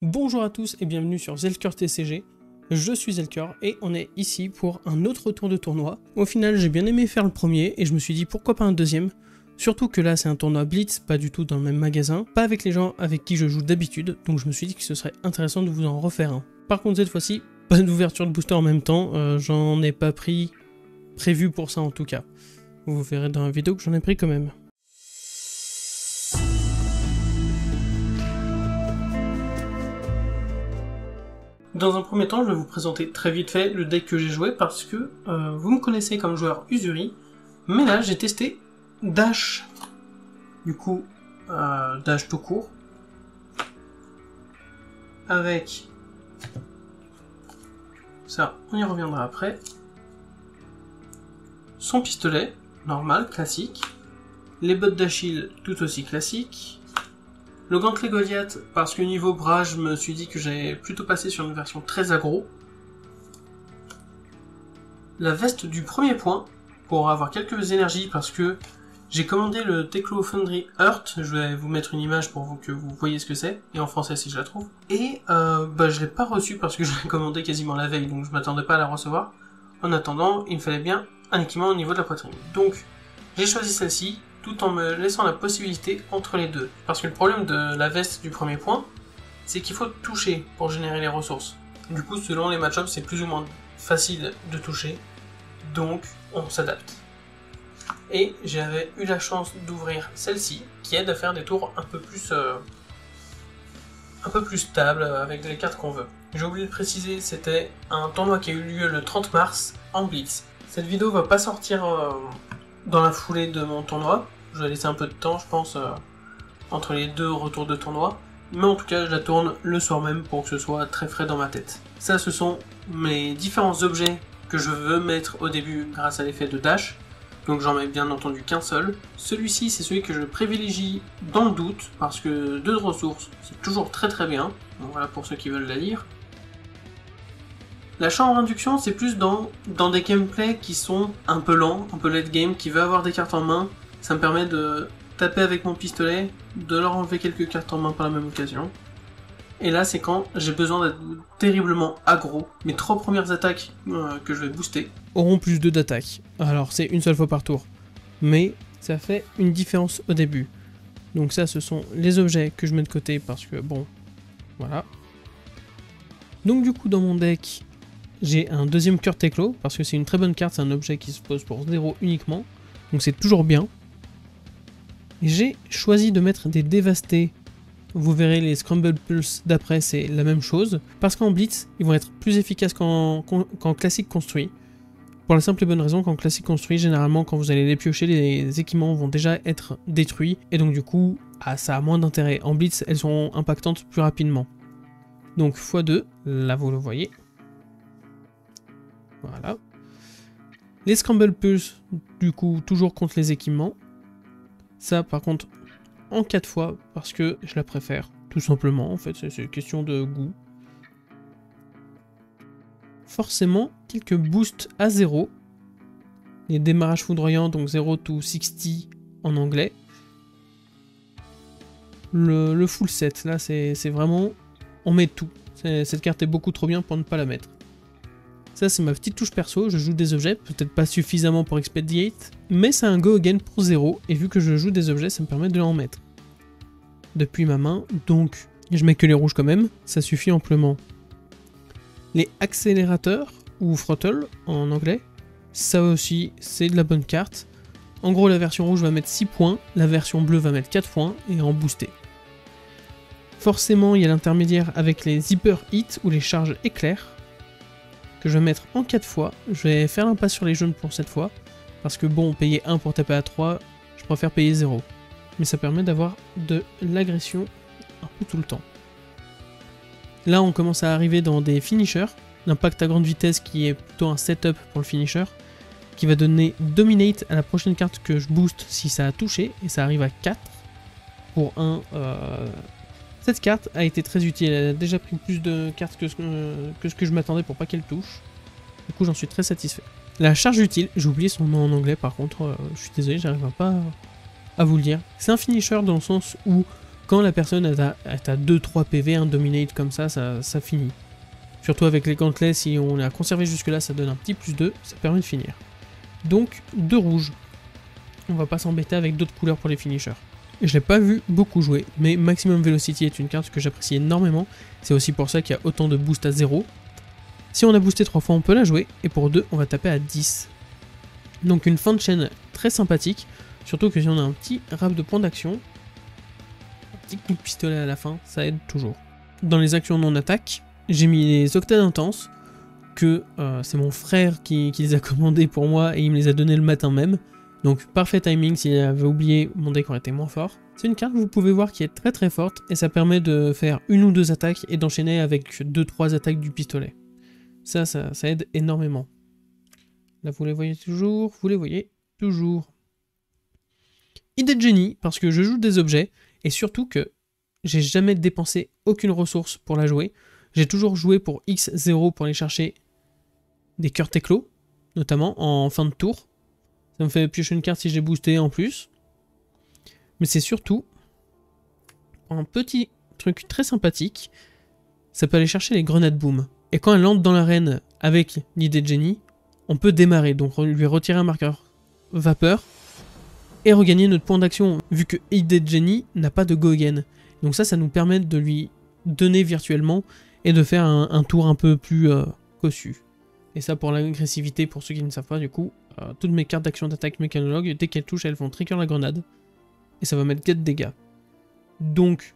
Bonjour à tous et bienvenue sur Zelker TCG, je suis Zelker et on est ici pour un autre tour de tournoi. Au final j'ai bien aimé faire le premier et je me suis dit pourquoi pas un deuxième, surtout que là c'est un tournoi Blitz, pas du tout dans le même magasin, pas avec les gens avec qui je joue d'habitude, donc je me suis dit que ce serait intéressant de vous en refaire un. Par contre cette fois-ci, pas d'ouverture de booster en même temps, j'en ai pas pris prévu pour ça en tout cas. Vous verrez dans la vidéo que j'en ai pris quand même. Dans un premier temps, je vais vous présenter très vite fait le deck que j'ai joué parce que vous me connaissez comme joueur Usuri, mais là j'ai testé Dash, du coup Dash tout court, avec ça, on y reviendra après, son pistolet, normal, classique, les bottes d'Achille tout aussi classiques, le gantelet Goliath, parce que niveau bras, je me suis dit que j'allais plutôt passer sur une version très aggro. La veste du premier point, pour avoir quelques énergies, parce que j'ai commandé le Teklo Foundry Earth, je vais vous mettre une image pour que vous voyez ce que c'est, et en français si je la trouve. Et je l'ai pas reçu parce que je l'ai commandé quasiment la veille, donc je m'attendais pas à la recevoir. En attendant, il me fallait bien un équipement au niveau de la poitrine. Donc, j'ai choisi celle-ci, tout en me laissant la possibilité entre les deux. Parce que le problème de la veste du premier point, c'est qu'il faut toucher pour générer les ressources. Du coup, selon les match-ups, c'est plus ou moins facile de toucher, donc on s'adapte. Et j'avais eu la chance d'ouvrir celle-ci, qui aide à faire des tours un peu plus stables, avec les cartes qu'on veut. J'ai oublié de préciser, c'était un tournoi qui a eu lieu le 30 mars en Blitz. Cette vidéo va pas sortir dans la foulée de mon tournoi, je vais laisser un peu de temps je pense entre les deux retours de tournoi, mais en tout cas je la tourne le soir même pour que ce soit très frais dans ma tête. Ça ce sont mes différents objets que je veux mettre au début grâce à l'effet de dash, donc j'en mets bien entendu qu'un seul. Celui-ci c'est celui que je privilégie dans le doute, parce que 2 ressources c'est toujours très bien, donc voilà pour ceux qui veulent la lire. La chambre induction, c'est plus dans des gameplays qui sont un peu lents, un peu late game, qui veut avoir des cartes en main. Ça me permet de taper avec mon pistolet, de leur enlever quelques cartes en main par la même occasion. Et là, c'est quand j'ai besoin d'être terriblement aggro. Mes 3 premières attaques que je vais booster auront plus 2 d'attaque. Alors, c'est une seule fois par tour. Mais ça fait une différence au début. Donc ça, ce sont les objets que je mets de côté parce que, bon, voilà. Donc du coup, dans mon deck, j'ai un deuxième cœur Teklo, parce que c'est une très bonne carte, c'est un objet qui se pose pour 0 uniquement, donc c'est toujours bien. J'ai choisi de mettre des dévastés, vous verrez les Scramble Pulse d'après c'est la même chose, parce qu'en Blitz, ils vont être plus efficaces qu'en classique construit. Pour la simple et bonne raison qu'en classique construit, généralement quand vous allez les piocher, les équipements vont déjà être détruits, et donc du coup, ça a moins d'intérêt. En Blitz, elles sont impactantes plus rapidement. Donc x2, là vous le voyez. Voilà. Les Scramble Pulse, du coup, toujours contre les équipements. Ça, par contre, en 4 fois, parce que je la préfère, tout simplement. En fait, c'est une question de goût. Forcément, quelques boosts à 0. Les démarrages foudroyants, donc 0 to 60 en anglais. Le full set, là, c'est vraiment... On met tout. Cette carte est beaucoup trop bien pour ne pas la mettre. Ça c'est ma petite touche perso, je joue des objets, peut-être pas suffisamment pour Expediate, mais c'est un go again pour 0, et vu que je joue des objets, ça me permet de en mettre. Depuis ma main, donc je mets que les rouges quand même, ça suffit amplement. Les accélérateurs, ou throttle en anglais, ça aussi c'est de la bonne carte. En gros la version rouge va mettre 6 points, la version bleue va mettre 4 points, et en boosté. Forcément il y a l'intermédiaire avec les zipper hit ou les charges éclairs, que je vais mettre en 4 fois. Je vais faire un pas sur les jaunes pour cette fois, parce que bon, payer 1 pour taper à 3, je préfère payer 0. Mais ça permet d'avoir de l'agression un peu tout le temps. Là, on commence à arriver dans des finishers. L'impact à grande vitesse qui est plutôt un setup pour le finisher, qui va donner Dominate à la prochaine carte que je booste si ça a touché, et ça arrive à 4 pour 1. Cette carte a été très utile, elle a déjà pris plus de cartes que ce que je m'attendais pour pas qu'elle touche. Du coup j'en suis très satisfait. La charge utile, j'ai oublié son nom en anglais par contre, je suis désolé, j'arrive pas à vous le dire. C'est un finisher dans le sens où quand la personne est à 2-3 PV, un dominate comme ça finit. Surtout avec les gantelets, si on a conservé jusque là, ça donne un petit plus 2, ça permet de finir. Donc 2 rouges. On va pas s'embêter avec d'autres couleurs pour les finishers. Je l'ai pas vu beaucoup jouer, mais Maximum Velocity est une carte que j'apprécie énormément. C'est aussi pour ça qu'il y a autant de boost à 0. Si on a boosté 3 fois, on peut la jouer, et pour 2, on va taper à 10. Donc une fin de chaîne très sympathique, surtout que si on a un petit rap de points d'action, un petit coup de pistolet à la fin, ça aide toujours. Dans les actions non attaque, j'ai mis les octades intenses, que c'est mon frère qui les a commandés pour moi, et il me les a donnés le matin même. Donc parfait timing, s'il avait oublié, mon deck aurait été moins fort. C'est une carte que vous pouvez voir qui est très très forte, et ça permet de faire 1 ou 2 attaques, et d'enchaîner avec 2-3 attaques du pistolet. Ça aide énormément. Là vous les voyez toujours, Idée de génie, parce que je joue des objets, et surtout que j'ai jamais dépensé aucune ressource pour la jouer. J'ai toujours joué pour X0 pour aller chercher des cœurs Téclo, notamment en fin de tour. Ça me fait piocher une carte si j'ai boosté en plus. Mais c'est surtout un petit truc très sympathique. Ça peut aller chercher les grenades boom. Et quand elle entre dans l'arène avec l'idée de génie, on peut démarrer. Donc lui retirer un marqueur vapeur et regagner notre point d'action. Vu que idée de génie n'a pas de go again. Donc ça nous permet de lui donner virtuellement et de faire un tour un peu plus cossu. Et ça pour l'agressivité, pour ceux qui ne savent pas du coup, toutes mes cartes d'action d'attaque mécanologue, dès qu'elles touchent, elles font trigger la grenade. Et ça va mettre 4 dégâts. Donc,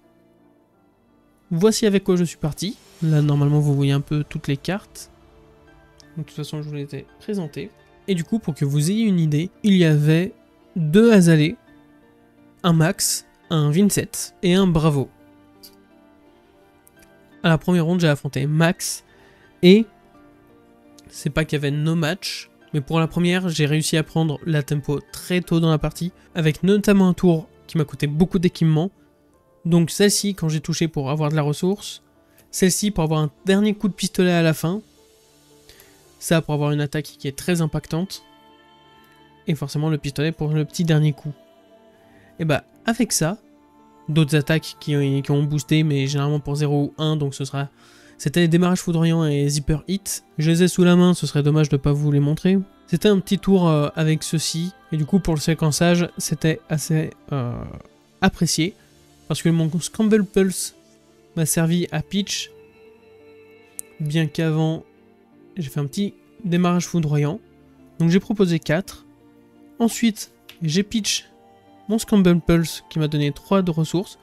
voici avec quoi je suis parti. Là, normalement, vous voyez un peu toutes les cartes. Donc, de toute façon, je vous les ai présentées. Et du coup, pour que vous ayez une idée, il y avait 2 Azalée, un Max, un Vincent et un Bravo. À la première ronde, j'ai affronté Max et c'est pas qu'il y avait no match, mais pour la première, j'ai réussi à prendre la tempo très tôt dans la partie, avec notamment un tour qui m'a coûté beaucoup d'équipement. Donc celle-ci, quand j'ai touché pour avoir de la ressource, celle-ci pour avoir un dernier coup de pistolet à la fin, ça pour avoir une attaque qui est très impactante, et forcément le pistolet pour le petit dernier coup. Et bah avec ça, d'autres attaques qui ont boosté, mais généralement pour 0 ou 1, donc c'était les démarrages foudroyants et zipper hit. Je les ai sous la main, ce serait dommage de ne pas vous les montrer. C'était un petit tour avec ceci, et du coup pour le séquençage, c'était assez apprécié, parce que mon Scramble Pulse m'a servi à pitch, bien qu'avant j'ai fait un petit démarrage foudroyant. Donc j'ai proposé 4. Ensuite, j'ai pitch mon Scramble Pulse qui m'a donné 3 de ressources.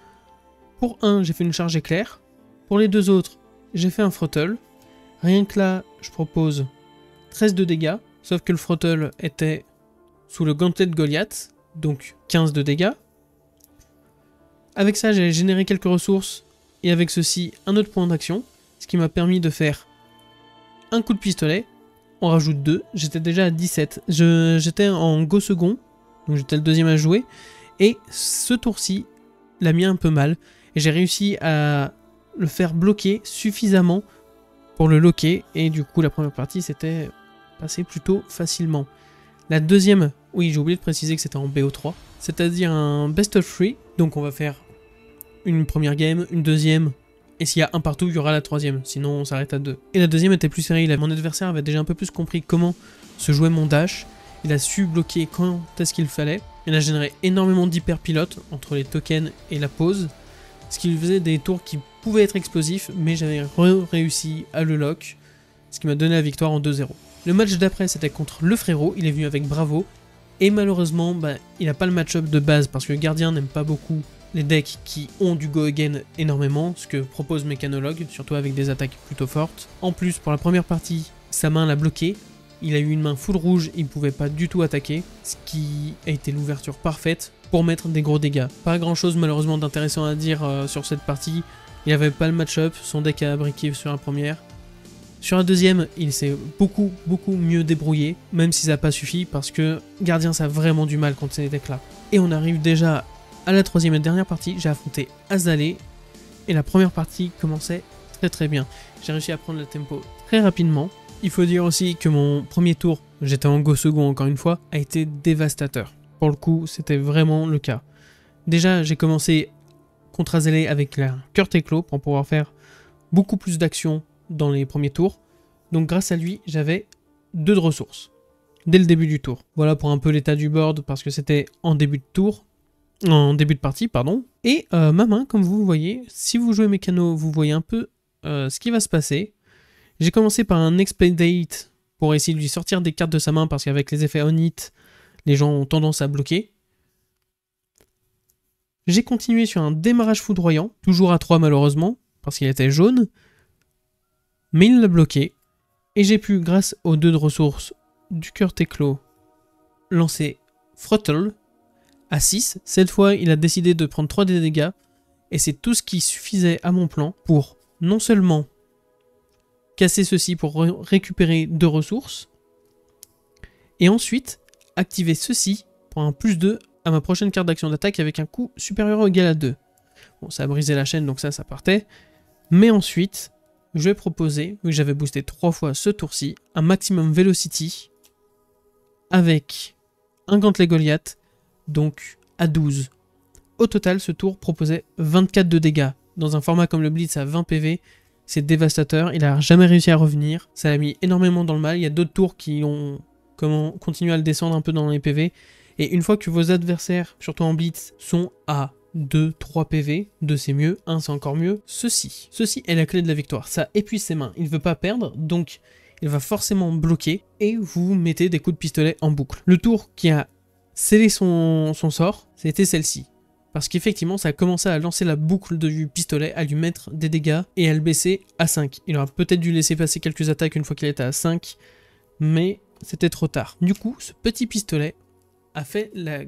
Pour un, j'ai fait une charge éclair. Pour les 2 autres, j'ai fait un throttle. Rien que là, je propose 13 de dégâts. Sauf que le throttle était sous le gantelet de Goliath. Donc 15 de dégâts. Avec ça, j'ai généré quelques ressources. Et avec ceci, un autre point d'action. Ce qui m'a permis de faire un coup de pistolet. On rajoute 2. J'étais déjà à 17. J'étais en go second. Donc j'étais le deuxième à jouer. Et ce tour-ci l'a mis un peu mal. Et j'ai réussi à le faire bloquer suffisamment pour le loquer. Et du coup, la première partie s'était passée plutôt facilement. La deuxième, oui, j'ai oublié de préciser que c'était en BO3. C'est-à-dire un best of 3. Donc on va faire une première game, une deuxième. Et s'il y a un partout, il y aura la troisième. Sinon, on s'arrête à 2. Et la deuxième était plus sérieuse. Mon adversaire avait déjà un peu plus compris comment se jouait mon dash. Il a su bloquer quand est-ce qu'il fallait. Il a généré énormément d'hyperpilotes entre les tokens et la pause. Ce qui lui faisait des tours qui pouvaient être explosifs, mais j'avais réussi à le lock. Ce qui m'a donné la victoire en 2-0. Le match d'après, c'était contre le frérot. Il est venu avec Bravo. Et malheureusement, il n'a pas le match-up de base parce que le gardien n'aime pas beaucoup les decks qui ont du go again énormément, ce que propose Mécanologue, surtout avec des attaques plutôt fortes. En plus, pour la première partie, sa main l'a bloqué. Il a eu une main full rouge, il ne pouvait pas du tout attaquer, ce qui a été l'ouverture parfaite pour mettre des gros dégâts. Pas grand chose malheureusement d'intéressant à dire sur cette partie, il n'avait pas le match-up, son deck a briqué sur la première. Sur la deuxième, il s'est beaucoup mieux débrouillé, même si ça n'a pas suffi, parce que Gardien ça a vraiment du mal contre ces decks là. Et on arrive déjà à la troisième et dernière partie, j'ai affronté Azalée, et la première partie commençait très bien. J'ai réussi à prendre le tempo très rapidement. Il faut dire aussi que mon premier tour, j'étais en go second encore une fois, a été dévastateur. Pour le coup, c'était vraiment le cas. Déjà, j'ai commencé contre Azalea avec la cœur éclos pour pouvoir faire beaucoup plus d'actions dans les premiers tours. Donc grâce à lui, j'avais 2 de ressources dès le début du tour. Voilà pour un peu l'état du board parce que c'était en début de tour, en début de partie, pardon. Et ma main, comme vous voyez, si vous jouez mécano, vous voyez un peu ce qui va se passer. J'ai commencé par un expedite pour essayer de lui sortir des cartes de sa main parce qu'avec les effets on-hit, les gens ont tendance à bloquer. J'ai continué sur un démarrage foudroyant, toujours à 3 malheureusement, parce qu'il était jaune. Mais il l'a bloqué. Et j'ai pu, grâce aux 2 de ressources du cœur éclos, lancer Throttle à 6. Cette fois, il a décidé de prendre 3 des dégâts. Et c'est tout ce qui suffisait à mon plan pour non seulement casser ceci pour récupérer 2 ressources, et ensuite activer ceci pour un plus 2 à ma prochaine carte d'action d'attaque avec un coût supérieur ou égal à 2. Bon, ça a brisé la chaîne, donc ça partait. Mais ensuite, je vais proposer, vu que j'avais boosté 3 fois ce tour-ci, un maximum velocity avec un gantelet Goliath, donc à 12. Au total, ce tour proposait 24 de dégâts. Dans un format comme le Blitz à 20 PV, c'est dévastateur, il n'a jamais réussi à revenir. Ça l'a mis énormément dans le mal. Il y a d'autres tours qui ont continué à le descendre un peu dans les PV. Et une fois que vos adversaires, surtout en Blitz, sont à 2, 3 PV, 2 c'est mieux, 1 c'est encore mieux, ceci est la clé de la victoire. Ça épuise ses mains, il ne veut pas perdre, donc il va forcément bloquer et vous mettez des coups de pistolet en boucle. Le tour qui a scellé son sort, c'était celle-ci. Parce qu'effectivement, ça a commencé à lancer la boucle du pistolet, à lui mettre des dégâts et à le baisser à 5. Il aurait peut-être dû laisser passer quelques attaques une fois qu'il était à 5, mais c'était trop tard. Du coup, ce petit pistolet a fait la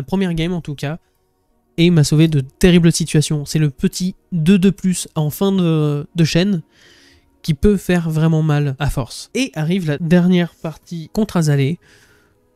première game en tout cas, et m'a sauvé de terribles situations. C'est le petit 2 de plus en fin de chaîne qui peut faire vraiment mal à force. Et arrive la dernière partie contre Azalea.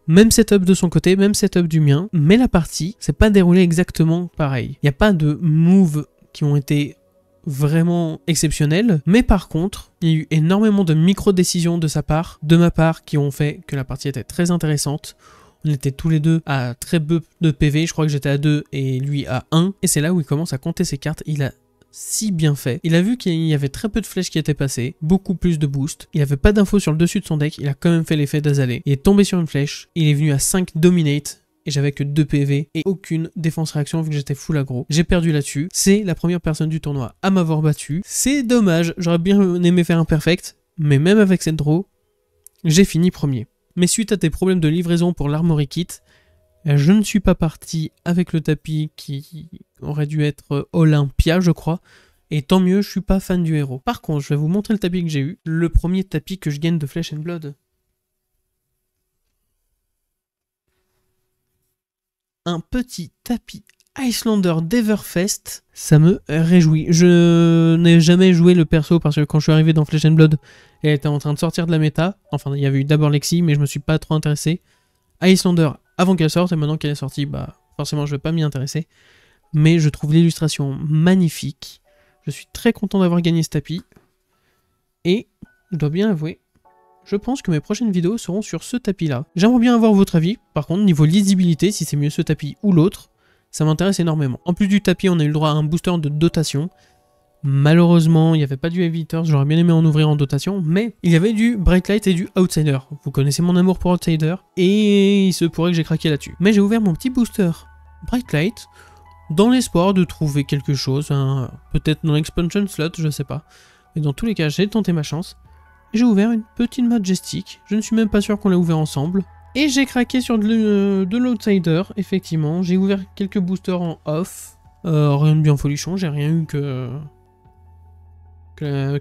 Même setup de son côté, même setup du mien, mais la partie s'est pas déroulée exactement pareil. Il n'y a pas de moves qui ont été vraiment exceptionnels, mais par contre, il y a eu énormément de micro-décisions de ma part, qui ont fait que la partie était très intéressante. On était tous les deux à très peu de PV, je crois que j'étais à 2 et lui à 1, et c'est là où il commence à compter ses cartes. Il a si bien fait. Il a vu qu'il y avait très peu de flèches qui étaient passées, beaucoup plus de boost. Il n'avait pas d'infos sur le dessus de son deck, il a quand même fait l'effet d'Azalea. Il est tombé sur une flèche, il est venu à 5 dominate, et j'avais que 2 PV et aucune défense réaction vu que j'étais full aggro. J'ai perdu là-dessus. C'est la première personne du tournoi à m'avoir battu. C'est dommage, j'aurais bien aimé faire un perfect, mais même avec cette draw, j'ai fini premier. Mais suite à des problèmes de livraison pour l'Armory Kit, je ne suis pas parti avec le tapis qui aurait dû être Olympia, je crois. Et tant mieux, je suis pas fan du héros. Par contre, je vais vous montrer le tapis que j'ai eu. Le premier tapis que je gagne de Flesh and Blood. Un petit tapis Icelander d'Everfest. Ça me réjouit. Je n'ai jamais joué le perso parce que quand je suis arrivé dans Flesh and Blood, elle était en train de sortir de la méta. Enfin, il y avait eu d'abord Lexi, mais je me suis pas trop intéressé. Icelander avant qu'elle sorte, et maintenant qu'elle est sortie, bah forcément je vais pas m'y intéresser. Mais je trouve l'illustration magnifique. Je suis très content d'avoir gagné ce tapis. Et je dois bien avouer, je pense que mes prochaines vidéos seront sur ce tapis-là. J'aimerais bien avoir votre avis. Par contre, niveau lisibilité, si c'est mieux ce tapis ou l'autre, ça m'intéresse énormément. En plus du tapis, on a eu le droit à un booster de dotation. Malheureusement, il n'y avait pas du Heavy Hitters, j'aurais bien aimé en ouvrir en dotation, mais il y avait du Bright Light et du Outsider. Vous connaissez mon amour pour Outsider, et il se pourrait que j'ai craqué là-dessus. Mais j'ai ouvert mon petit booster Bright Light, dans l'espoir de trouver quelque chose, hein, peut-être dans l'expansion slot, je sais pas. Mais dans tous les cas, j'ai tenté ma chance. J'ai ouvert une petite Majestic, je ne suis même pas sûr qu'on l'a ouvert ensemble. Et j'ai craqué sur de l'Outsider, effectivement. J'ai ouvert quelques boosters en off, rien de bien folichon, j'ai rien eu que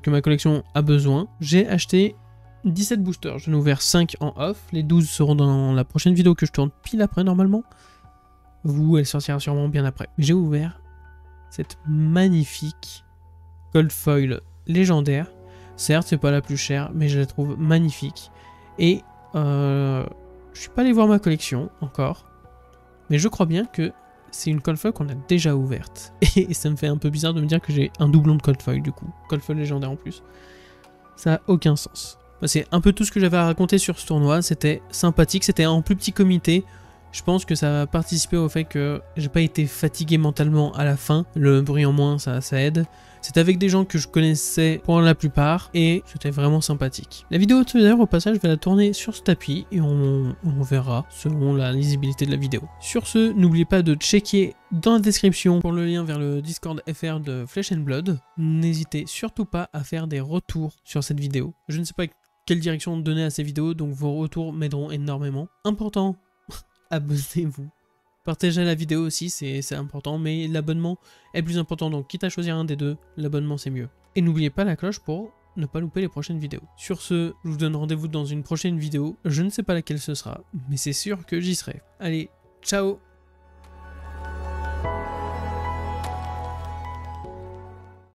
ma collection a besoin. J'ai acheté 17 boosters, j'en ai ouvert 5 en off, les 12 seront dans la prochaine vidéo que je tourne pile après normalement. Vous, elle sortira sûrement bien après. J'ai ouvert cette magnifique Gold Foil légendaire. Certes, c'est pas la plus chère, mais je la trouve magnifique. Et je suis pas allé voir ma collection encore, mais je crois bien que c'est une Cold Foil qu'on a déjà ouverte. Et ça me fait un peu bizarre de me dire que j'ai un doublon de Cold Foil du coup. Cold Foil légendaire en plus. Ça a aucun sens. C'est un peu tout ce que j'avais à raconter sur ce tournoi. C'était sympathique, c'était en plus petit comité. Je pense que ça va participer au fait que j'ai pas été fatigué mentalement à la fin. Le bruit en moins, ça aide. C'était avec des gens que je connaissais pour la plupart et c'était vraiment sympathique. La vidéo d'ailleurs au passage, je vais la tourner sur ce tapis et on verra selon la lisibilité de la vidéo. Sur ce, n'oubliez pas de checker dans la description pour le lien vers le Discord FR de Flesh and Blood. N'hésitez surtout pas à faire des retours sur cette vidéo. Je ne sais pas quelle direction donner à ces vidéos, donc vos retours m'aideront énormément. Important, abonnez-vous. Partagez la vidéo aussi, c'est important, mais l'abonnement est plus important, donc quitte à choisir un des deux, l'abonnement c'est mieux. Et n'oubliez pas la cloche pour ne pas louper les prochaines vidéos. Sur ce, je vous donne rendez-vous dans une prochaine vidéo, je ne sais pas laquelle ce sera, mais c'est sûr que j'y serai. Allez, ciao!